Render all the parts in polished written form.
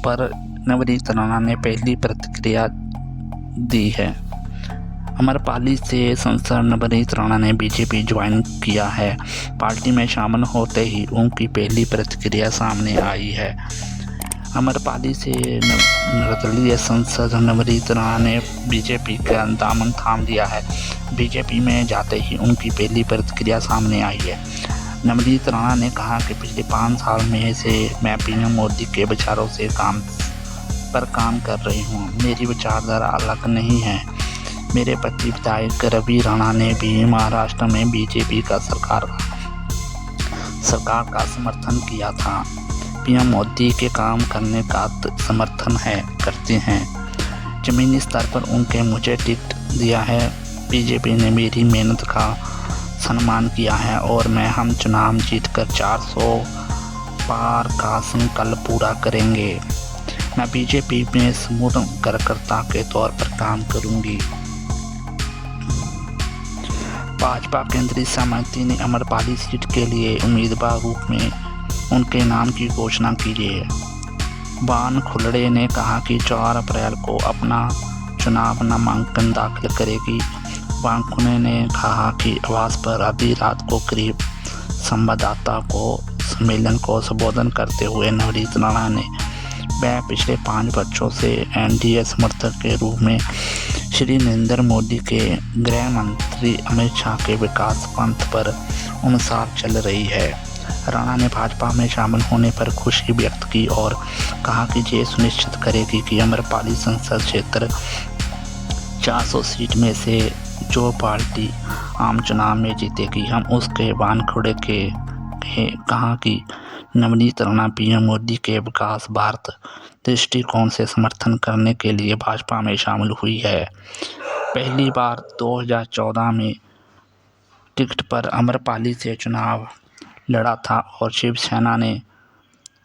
पर नवनीत राणा ने पहली प्रतिक्रिया दी है। अमरपाली से सांसद नवनीत राणा ने बीजेपी ज्वाइन किया है। पार्टी में शामिल होते ही उनकी पहली प्रतिक्रिया सामने आई है। अमरपाली से निर्दलीय सांसद नवनीत राणा ने बीजेपी का दामन थाम लिया है। बीजेपी में जाते ही उनकी पहली प्रतिक्रिया सामने आई है। नवनीत राणा ने कहा कि पिछले 5 साल में से मैं पीएम मोदी के विचारों से काम कर रही हूँ। मेरी विचारधारा अलग नहीं है। मेरे पति विधायक रवि राणा ने भी महाराष्ट्र में बीजेपी का सरकार का समर्थन किया था। पीएम मोदी के काम करने का समर्थन करते हैं। जमीनी स्तर पर उनके मुझे टिकट दिया है। बीजेपी ने मेरी मेहनत का सम्मान किया है और हम चुनाव जीतकर 400 पार का संकल्प पूरा करेंगे। मैं बीजेपी में समूह कार्यकर्ता के तौर पर काम करूंगी। भाजपा केंद्रीय समिति ने अमरपाली सीट के लिए उम्मीदवार रूप में उनके नाम की घोषणा की है। बान खुलड़े ने कहा कि 4 अप्रैल को अपना चुनाव नामांकन दाखिल करेगी। बान खुलड़े ने कहा कि आवास पर आधी रात को करीब संवाददाता सम्मेलन को संबोधन करते हुए नवनीत राणा ने वह पिछले 5 वर्षों से एनडीए समर्थक के रूप में श्री नरेंद्र मोदी के गृह मंत्री अमित शाह के विकास पंथ पर अनुसार चल रही है। राणा ने भाजपा में शामिल होने पर खुशी व्यक्त की और कहा कि ये सुनिश्चित करेगी कि अमरपाली संसद क्षेत्र 400 सीट में से जो पार्टी आम चुनाव में जीतेगी। हम उसके बानखुड़े के कहा कि नवनीत राणा पीएम मोदी के विकास भारत दृष्टिकोण से समर्थन करने के लिए भाजपा में शामिल हुई है। पहली बार 2014 में टिकट पर अमरपाली से चुनाव लड़ा था और शिवसेना ने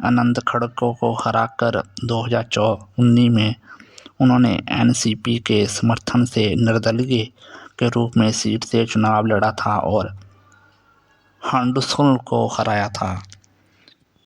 आनंद खड़गे को हराकर 2019 में उन्होंने एनसीपी के समर्थन से निर्दलीय के रूप में सीट से चुनाव लड़ा था और हंडसुल को हराया था।